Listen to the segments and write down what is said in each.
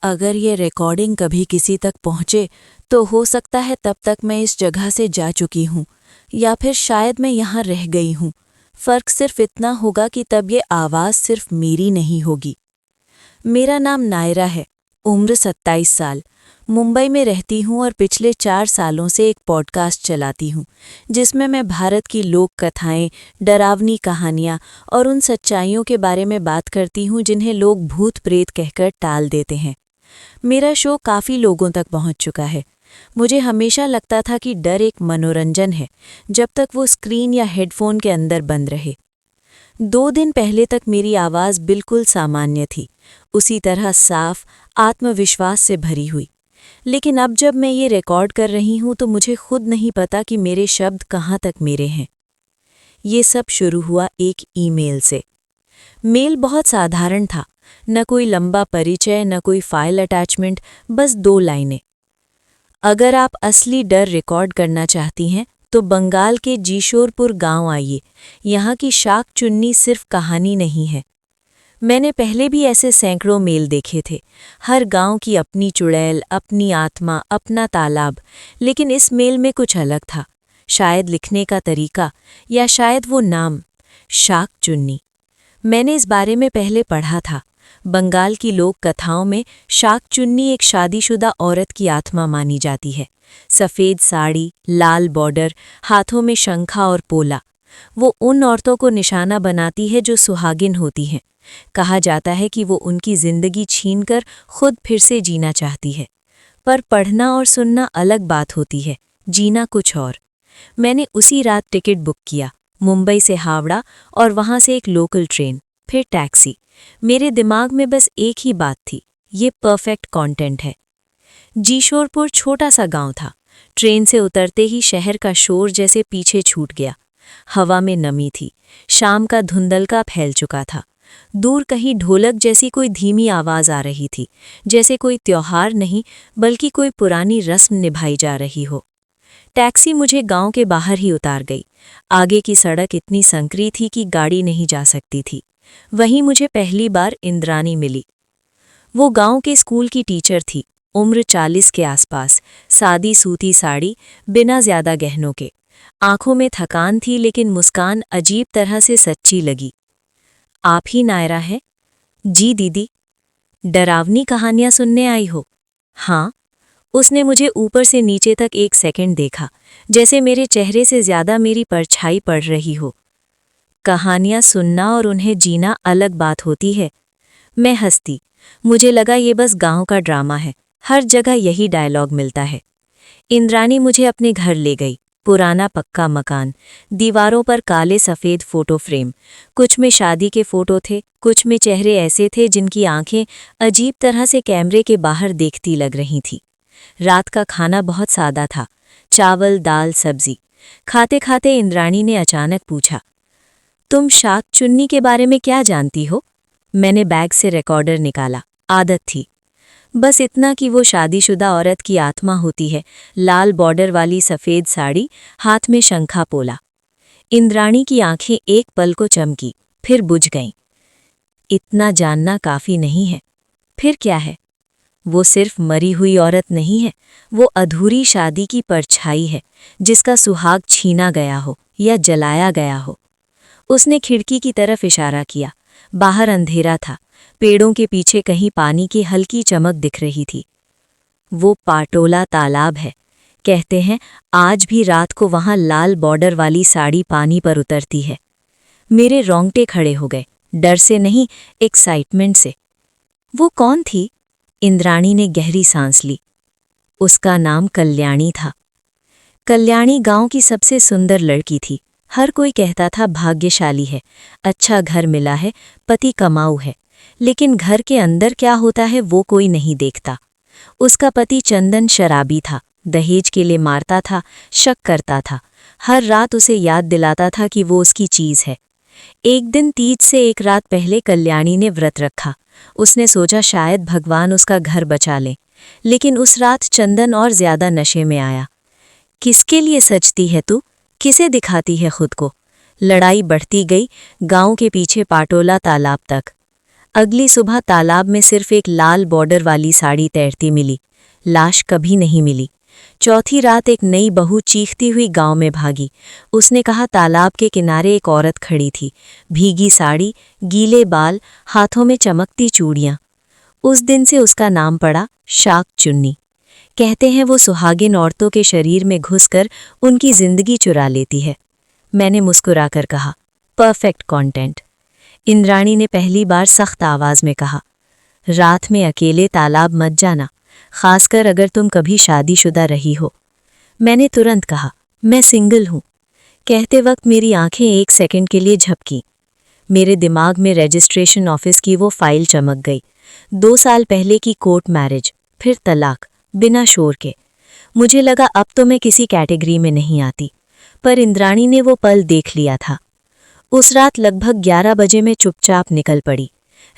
अगर ये रिकॉर्डिंग कभी किसी तक पहुंचे तो हो सकता है तब तक मैं इस जगह से जा चुकी हूँ या फिर शायद मैं यहाँ रह गई हूँ। फ़र्क सिर्फ इतना होगा कि तब ये आवाज़ सिर्फ मेरी नहीं होगी। मेरा नाम नायरा है, उम्र 27 साल। मुंबई में रहती हूँ और पिछले 4 सालों से एक पॉडकास्ट चलाती हूँ जिसमें मैं भारत की लोक कथाएं, डरावनी कहानियाँ और उन सच्चाइयों के बारे में बात करती हूँ जिन्हें लोग भूत प्रेत कहकर टाल देते हैं। मेरा शो काफ़ी लोगों तक पहुंच चुका है। मुझे हमेशा लगता था कि डर एक मनोरंजन है जब तक वो स्क्रीन या हेडफोन के अंदर बंद रहे। 2 दिन पहले तक मेरी आवाज़ बिल्कुल सामान्य थी, उसी तरह साफ, आत्मविश्वास से भरी हुई। लेकिन अब जब मैं ये रिकॉर्ड कर रही हूँ तो मुझे खुद नहीं पता कि मेरे शब्द कहाँ तक मेरे हैं। ये सब शुरू हुआ एक ईमेल से। मेल बहुत साधारण था, न कोई लंबा परिचय, न कोई फाइल अटैचमेंट, बस 2 लाइनें। अगर आप असली डर रिकॉर्ड करना चाहती हैं तो बंगाल के जीशोरपुर गांव आइए। यहाँ की शाक चुन्नी सिर्फ कहानी नहीं है। मैंने पहले भी ऐसे सैकड़ों मेल देखे थे। हर गांव की अपनी चुड़ैल, अपनी आत्मा, अपना तालाब। लेकिन इस मेल में कुछ अलग था। शायद लिखने का तरीका, या शायद वो नाम, शाक चुन्नी। मैंने इस बारे में पहले पढ़ा था। बंगाल की लोक कथाओं में शाक चुन्नी एक शादीशुदा औरत की आत्मा मानी जाती है। सफ़ेद साड़ी, लाल बॉर्डर, हाथों में शंखा और पोला। वो उन औरतों को निशाना बनाती है जो सुहागिन होती हैं। कहा जाता है कि वो उनकी जिंदगी छीनकर खुद फिर से जीना चाहती है। पर पढ़ना और सुनना अलग बात होती है, जीना कुछ और। मैंने उसी रात टिकट बुक किया, मुंबई से हावड़ा और वहाँ से एक लोकल ट्रेन, फिर टैक्सी। मेरे दिमाग में बस एक ही बात थी, ये परफेक्ट कंटेंट है। जीशोरपुर छोटा सा गांव था। ट्रेन से उतरते ही शहर का शोर जैसे पीछे छूट गया। हवा में नमी थी, शाम का धुंधलका फैल चुका था। दूर कहीं ढोलक जैसी कोई धीमी आवाज़ आ रही थी, जैसे कोई त्योहार नहीं बल्कि कोई पुरानी रस्म निभाई जा रही हो। टैक्सी मुझे गांव के बाहर ही उतार गई। आगे की सड़क इतनी संकरी थी कि गाड़ी नहीं जा सकती थी। वहीं मुझे पहली बार इंद्रानी मिली। वो गांव के स्कूल की टीचर थी, उम्र 40 के आसपास, सादी सूती साड़ी, बिना ज्यादा गहनों के। आंखों में थकान थी लेकिन मुस्कान अजीब तरह से सच्ची लगी। आप ही नायरा हैं? जी दीदी। डरावनी कहानियां सुनने आई हो? हाँ। उसने मुझे ऊपर से नीचे तक 1 सेकंड देखा, जैसे मेरे चेहरे से ज्यादा मेरी परछाई पड़ रही हो। कहानियां सुनना और उन्हें जीना अलग बात होती है। मैं हंसती। मुझे लगा ये बस गांव का ड्रामा है, हर जगह यही डायलॉग मिलता है। इंद्रानी मुझे अपने घर ले गई। पुराना पक्का मकान, दीवारों पर काले सफ़ेद फोटो फ्रेम। कुछ में शादी के फोटो थे, कुछ में चेहरे ऐसे थे जिनकी आंखें अजीब तरह से कैमरे के बाहर देखती लग रही थीं। रात का खाना बहुत सादा था, चावल, दाल, सब्जी। खाते खाते इंद्राणी ने अचानक पूछा, तुम शाक चुन्नी के बारे में क्या जानती हो? मैंने बैग से रिकॉर्डर निकाला। आदत थी, बस इतना कि वो शादीशुदा औरत की आत्मा होती है, लाल बॉर्डर वाली सफ़ेद साड़ी, हाथ में शंखा पोला। इंद्राणी की आंखें एक पल को चमकी, फिर बुझ गईं। इतना जानना काफ़ी नहीं है। फिर क्या है? वो सिर्फ मरी हुई औरत नहीं है, वो अधूरी शादी की परछाई है, जिसका सुहाग छीना गया हो या जलाया गया हो। उसने खिड़की की तरफ इशारा किया। बाहर अंधेरा था, पेड़ों के पीछे कहीं पानी की हल्की चमक दिख रही थी। वो पाटोला तालाब है। कहते हैं आज भी रात को वहां लाल बॉर्डर वाली साड़ी पानी पर उतरती है। मेरे रोंगटे खड़े हो गए, डर से नहीं, एक्साइटमेंट से। वो कौन थी? इंद्राणी ने गहरी सांस ली। उसका नाम कल्याणी था। कल्याणी गांव की सबसे सुंदर लड़की थी। हर कोई कहता था भाग्यशाली है, अच्छा घर मिला है, पति कमाऊ है। लेकिन घर के अंदर क्या होता है वो कोई नहीं देखता। उसका पति चंदन शराबी था, दहेज के लिए मारता था, शक करता था, हर रात उसे याद दिलाता था कि वो उसकी चीज है। एक दिन तीज से 1 रात पहले कल्याणी ने व्रत रखा। उसने सोचा शायद भगवान उसका घर बचा ले। लेकिन उस रात चंदन और ज्यादा नशे में आया। किसके लिए सजती है तू? किसे दिखाती है खुद को? लड़ाई बढ़ती गई, गांव के पीछे पाटोला तालाब तक। अगली सुबह तालाब में सिर्फ एक लाल बॉर्डर वाली साड़ी तैरती मिली। लाश कभी नहीं मिली। चौथी रात एक नई बहू चीखती हुई गांव में भागी। उसने कहा तालाब के किनारे एक औरत खड़ी थी, भीगी साड़ी, गीले बाल, हाथों में चमकती चूड़ियां। उस दिन से उसका नाम पड़ा शाक चुन्नी। कहते हैं वो सुहागिन औरतों के शरीर में घुसकर उनकी जिंदगी चुरा लेती है। मैंने मुस्कुराकर कहा, परफेक्ट कंटेंट। इंद्राणी ने पहली बार सख्त आवाज में कहा, रात में अकेले तालाब मत जाना, खासकर अगर तुम कभी शादीशुदा रही हो। मैंने तुरंत कहा, मैं सिंगल हूं। कहते वक्त मेरी आंखें 1 सेकंड के लिए झपकी। मेरे दिमाग में रजिस्ट्रेशन ऑफिस की वो फाइल चमक गई। 2 साल पहले की कोर्ट मैरिज, फिर तलाक, बिना शोर के। मुझे लगा अब तो मैं किसी कैटेगरी में नहीं आती, पर इंद्राणी ने वो पल देख लिया था। उस रात लगभग 11 बजे मैं चुपचाप निकल पड़ी।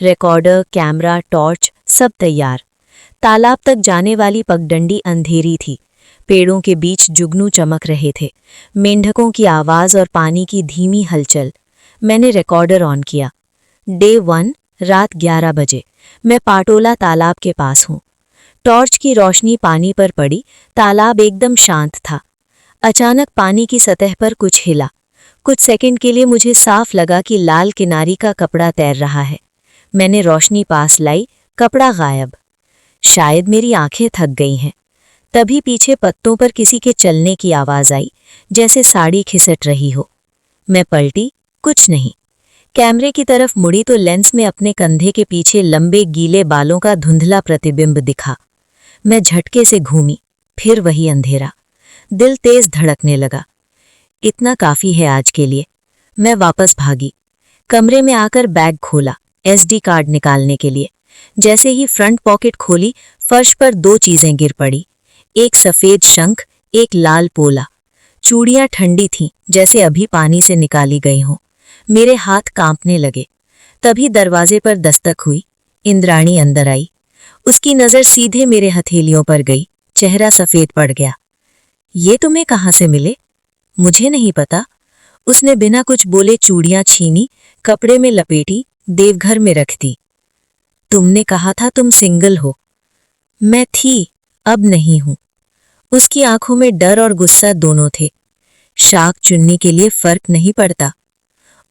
रिकॉर्डर, कैमरा, टॉर्च सब तैयार। तालाब तक जाने वाली पगडंडी अंधेरी थी। पेड़ों के बीच जुगनू चमक रहे थे, मेंढकों की आवाज और पानी की धीमी हलचल। मैंने रिकॉर्डर ऑन किया। डे 1, रात 11 बजे। मैं पाटोला तालाब के पास हूँ। टॉर्च की रोशनी पानी पर पड़ी। तालाब एकदम शांत था। अचानक पानी की सतह पर कुछ हिला। कुछ सेकंड के लिए मुझे साफ लगा कि लाल किनारी का कपड़ा तैर रहा है। मैंने रोशनी पास लाई, कपड़ा गायब। शायद मेरी आंखें थक गई हैं। तभी पीछे पत्तों पर किसी के चलने की आवाज आई, जैसे साड़ी खिसट रही हो। मैं पलटी, कुछ नहीं। कैमरे की तरफ मुड़ी तो लेंस में अपने कंधे के पीछे लंबे गीले बालों का धुंधला प्रतिबिंब दिखा। मैं झटके से घूमी, फिर वही अंधेरा। दिल तेज धड़कने लगा। इतना काफी है आज के लिए। मैं वापस भागी। कमरे में आकर बैग खोला, SD कार्ड निकालने के लिए। जैसे ही फ्रंट पॉकेट खोली, फर्श पर 2 चीजें गिर पड़ी। एक सफेद शंख, एक लाल पोला। चूड़ियां ठंडी थीं, जैसे अभी पानी से निकाली गई हों। मेरे हाथ कांपने लगे। तभी दरवाजे पर दस्तक हुई। इंद्राणी अंदर आई। उसकी नजर सीधे मेरे हथेलियों पर गई। चेहरा सफेद पड़ गया। ये तुम्हें कहाँ से मिले? मुझे नहीं पता। उसने बिना कुछ बोले चूड़ियां छीनी, कपड़े में लपेटी, देवघर में रख दी। तुमने कहा था तुम सिंगल हो। मैं थी, अब नहीं हूं। उसकी आंखों में डर और गुस्सा दोनों थे। शाक चुन्नी के लिए फर्क नहीं पड़ता।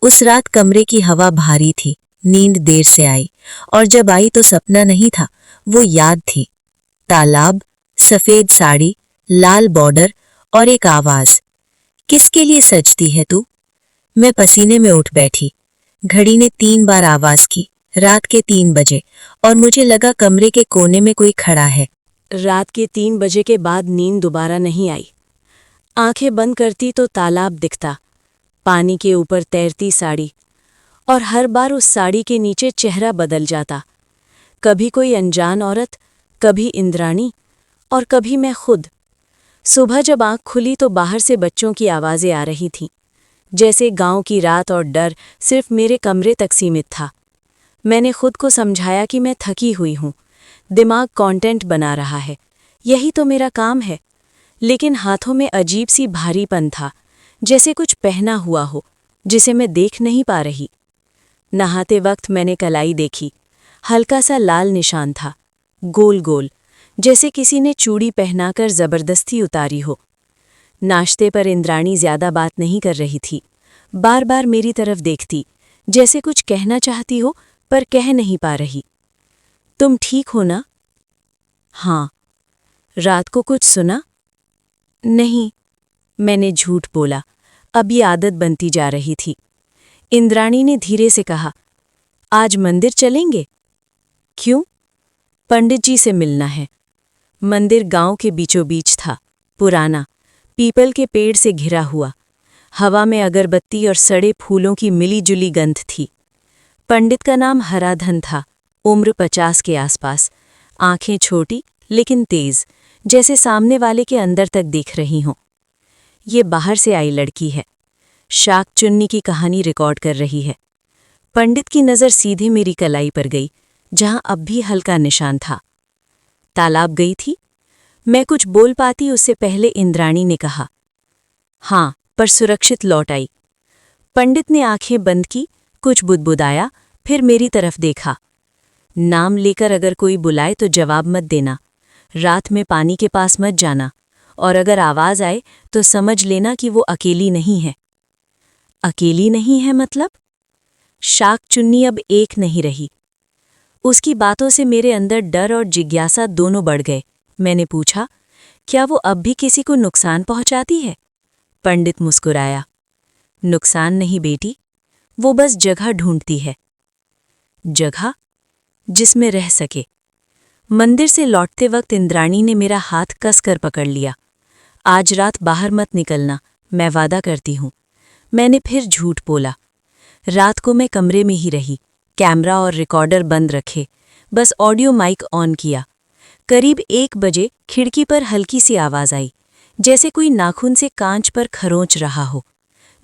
उस रात कमरे की हवा भारी थी। नींद देर से आई, और जब आई तो सपना नहीं था, वो याद थी। तालाब, सफेद साड़ी, लाल बॉर्डर और एक आवाज, किसके लिए सजती है तू? मैं पसीने में उठ बैठी। घड़ी ने 3 बार आवाज की, रात के 3 बजे, और मुझे लगा कमरे के कोने में कोई खड़ा है। रात के 3 बजे के बाद नींद दोबारा नहीं आई। आंखें बंद करती तो तालाब दिखता, पानी के ऊपर तैरती साड़ी, और हर बार उस साड़ी के नीचे चेहरा बदल जाता। कभी कोई अनजान औरत, कभी इंद्राणी, और कभी मैं खुद। सुबह जब आंख खुली तो बाहर से बच्चों की आवाज़ें आ रही थीं, जैसे गांव की रात और डर सिर्फ मेरे कमरे तक सीमित था। मैंने खुद को समझाया कि मैं थकी हुई हूँ, दिमाग कंटेंट बना रहा है, यही तो मेरा काम है। लेकिन हाथों में अजीब सी भारीपन था, जैसे कुछ पहना हुआ हो, जिसे मैं देख नहीं पा रही। नहाते वक्त मैंने कलाई देखी। हल्का सा लाल निशान था, गोल गोल, जैसे किसी ने चूड़ी पहनाकर जबरदस्ती उतारी हो। नाश्ते पर इंद्राणी ज्यादा बात नहीं कर रही थी। बार बार मेरी तरफ देखती, जैसे कुछ कहना चाहती हो पर कह नहीं पा रही। तुम ठीक हो ना? हाँ। रात को कुछ सुना? नहीं, मैंने झूठ बोला। अब ये आदत बनती जा रही थी। इंद्राणी ने धीरे से कहा, आज मंदिर चलेंगे? क्यों? पंडित जी से मिलना है। मंदिर गांव के बीचों बीच था, पुराना, पीपल के पेड़ से घिरा हुआ। हवा में अगरबत्ती और सड़े फूलों की मिली-जुली गंध थी। पंडित का नाम हराधन था, उम्र 50 के आसपास, आंखें छोटी लेकिन तेज, जैसे सामने वाले के अंदर तक देख रही हों। ये बाहर से आई लड़की है, शाक चुन्नी की कहानी रिकॉर्ड कर रही है। पंडित की नज़र सीधे मेरी कलाई पर गई, जहां अब भी हल्का निशान था। तालाब गई थी? मैं कुछ बोल पाती उससे पहले इंद्राणी ने कहा, हाँ, पर सुरक्षित लौट आई। पंडित ने आंखें बंद की, कुछ बुदबुदाया, फिर मेरी तरफ देखा। नाम लेकर अगर कोई बुलाए तो जवाब मत देना, रात में पानी के पास मत जाना, और अगर आवाज आए तो समझ लेना कि वो अकेली नहीं है। अकेली नहीं है मतलब? शाक चुन्नी अब एक नहीं रही। उसकी बातों से मेरे अंदर डर और जिज्ञासा दोनों बढ़ गए। मैंने पूछा, क्या वो अब भी किसी को नुकसान पहुंचाती है? पंडित मुस्कुराया। नुकसान नहीं बेटी, वो बस जगह ढूंढती है। जगह जिसमें रह सके। मंदिर से लौटते वक्त इंद्राणी ने मेरा हाथ कसकर पकड़ लिया। आज रात बाहर मत निकलना, मैं वादा करती हूं। मैंने फिर झूठ बोला। रात को मैं कमरे में ही रही, कैमरा और रिकॉर्डर बंद रखे, बस ऑडियो माइक ऑन किया। करीब 1 बजे खिड़की पर हल्की सी आवाज आई, जैसे कोई नाखून से कांच पर खरोंच रहा हो।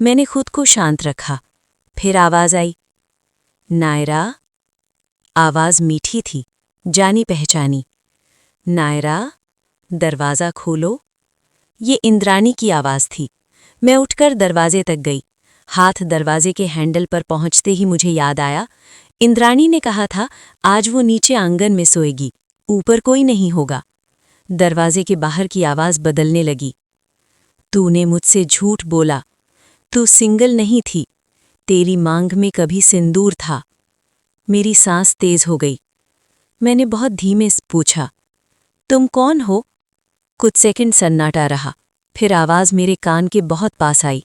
मैंने खुद को शांत रखा। फिर आवाज आई, नायरा। आवाज मीठी थी, जानी पहचानी। नायरा, दरवाज़ा खोलो। ये इंद्राणी की आवाज़ थी। मैं उठकर दरवाजे तक गई। हाथ दरवाजे के हैंडल पर पहुंचते ही मुझे याद आया, इंद्राणी ने कहा था आज वो नीचे आंगन में सोएगी, ऊपर कोई नहीं होगा। दरवाजे के बाहर की आवाज़ बदलने लगी। तूने मुझसे झूठ बोला, तू सिंगल नहीं थी, तेरी मांग में कभी सिंदूर था। मेरी सांस तेज हो गई। मैंने बहुत धीमे से पूछा, तुम कौन हो? कुछ सेकंड सन्नाटा रहा, फिर आवाज़ मेरे कान के बहुत पास आई,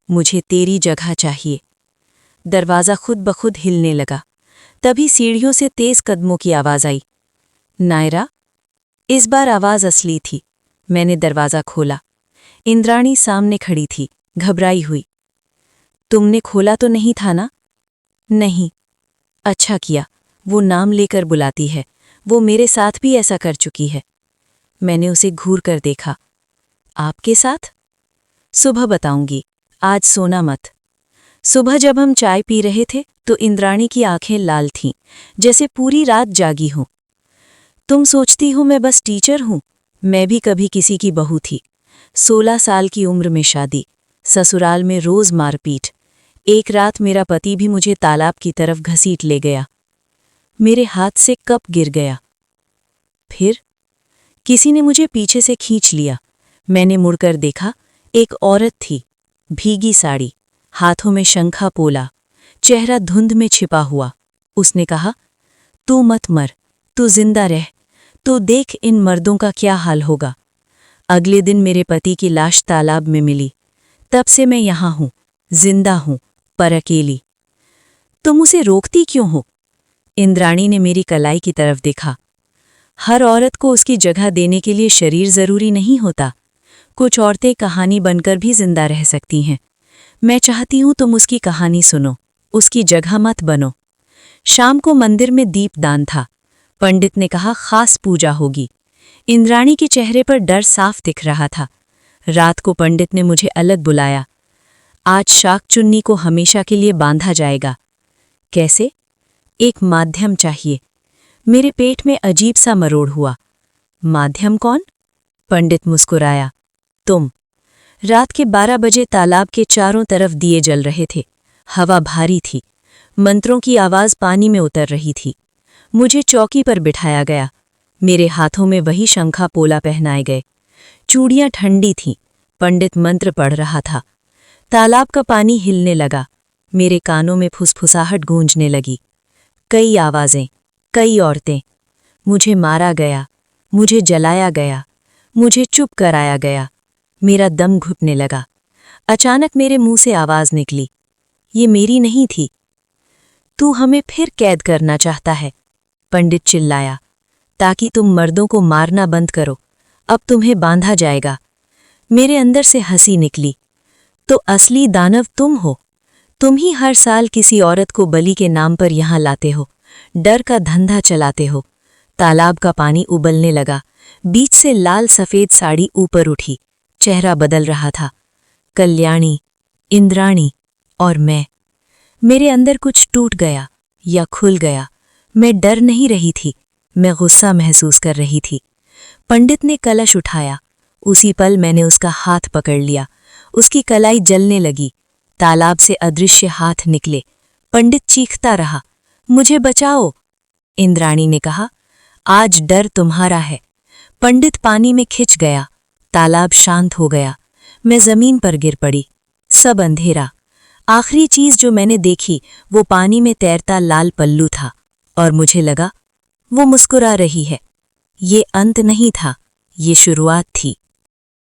मुझे तेरी जगह चाहिए। दरवाज़ा खुद ब खुद हिलने लगा। तभी सीढ़ियों से तेज कदमों की आवाज़ आई। नायरा। इस बार आवाज़ असली थी। मैंने दरवाज़ा खोला। इंद्राणी सामने खड़ी थी, घबराई हुई। तुमने खोला तो नहीं था ना? नहीं। अच्छा किया, वो नाम लेकर बुलाती है, वो मेरे साथ भी ऐसा कर चुकी है। मैंने उसे घूर कर देखा। आपके साथ? सुबह बताऊंगी, आज सोना मत। सुबह जब हम चाय पी रहे थे तो इंद्राणी की आंखें लाल थीं, जैसे पूरी रात जागी हूं। तुम सोचती हो मैं बस टीचर हूं, मैं भी कभी किसी की बहू थी। 16 साल की उम्र में शादी, ससुराल में रोज मारपीट। एक रात मेरा पति भी मुझे तालाब की तरफ घसीट ले गया। मेरे हाथ से कप गिर गया। फिर किसी ने मुझे पीछे से खींच लिया। मैंने मुड़कर देखा, एक औरत थी, भीगी साड़ी, हाथों में शंखा पोला, चेहरा धुंध में छिपा हुआ। उसने कहा, तू मत मर, तू जिंदा रह, तू देख इन मर्दों का क्या हाल होगा। अगले दिन मेरे पति की लाश तालाब में मिली। तब से मैं यहां हूं, जिंदा हूं, पर अकेली। तुम उसे रोकती क्यों हो? इंद्राणी ने मेरी कलाई की तरफ देखा। हर औरत को उसकी जगह देने के लिए शरीर जरूरी नहीं होता। कुछ औरतें कहानी बनकर भी जिंदा रह सकती हैं। मैं चाहती हूं तुम उसकी कहानी सुनो, उसकी जगह मत बनो। शाम को मंदिर में दीपदान था। पंडित ने कहा खास पूजा होगी। इंद्राणी के चेहरे पर डर साफ दिख रहा था। रात को पंडित ने मुझे अलग बुलाया। आज शाक चुन्नी को हमेशा के लिए बांधा जाएगा। कैसे? एक माध्यम चाहिए। मेरे पेट में अजीब सा मरोड़ हुआ। माध्यम कौन? पंडित मुस्कुराया। तुम। रात के 12 बजे तालाब के चारों तरफ दिए जल रहे थे। हवा भारी थी। मंत्रों की आवाज पानी में उतर रही थी। मुझे चौकी पर बिठाया गया। मेरे हाथों में वही शंखा पोला पहनाए गए। चूड़ियां ठंडी थीं। पंडित मंत्र पढ़ रहा था। तालाब का पानी हिलने लगा। मेरे कानों में फुसफुसाहट गूंजने लगी। कई आवाजें, कई औरतें। मुझे मारा गया, मुझे जलाया गया, मुझे चुप कराया गया। मेरा दम घुटने लगा। अचानक मेरे मुंह से आवाज निकली, ये मेरी नहीं थी। तू हमें फिर कैद करना चाहता है, पंडित चिल्लाया, ताकि तुम मर्दों को मारना बंद करो। अब तुम्हें बांधा जाएगा। मेरे अंदर से हंसी निकली। तो असली दानव तुम हो। तुम ही हर साल किसी औरत को बलि के नाम पर यहां लाते हो, डर का धंधा चलाते हो। तालाब का पानी उबलने लगा। बीच से लाल सफेद साड़ी ऊपर उठी। चेहरा बदल रहा था। कल्याणी, इंद्राणी और मैं। मेरे अंदर कुछ टूट गया या खुल गया। मैं डर नहीं रही थी, मैं गुस्सा महसूस कर रही थी। पंडित ने कलश उठाया। उसी पल मैंने उसका हाथ पकड़ लिया। उसकी कलाई जलने लगी। तालाब से अदृश्य हाथ निकले। पंडित चीखता रहा, मुझे बचाओ। इंद्राणी ने कहा, आज डर तुम्हारा है। पंडित पानी में खिंच गया। तालाब शांत हो गया। मैं जमीन पर गिर पड़ी। सब अंधेरा। आखिरी चीज जो मैंने देखी वो पानी में तैरता लाल पल्लू था और मुझे लगा वो मुस्कुरा रही है। ये अंत नहीं था, ये शुरुआत थी।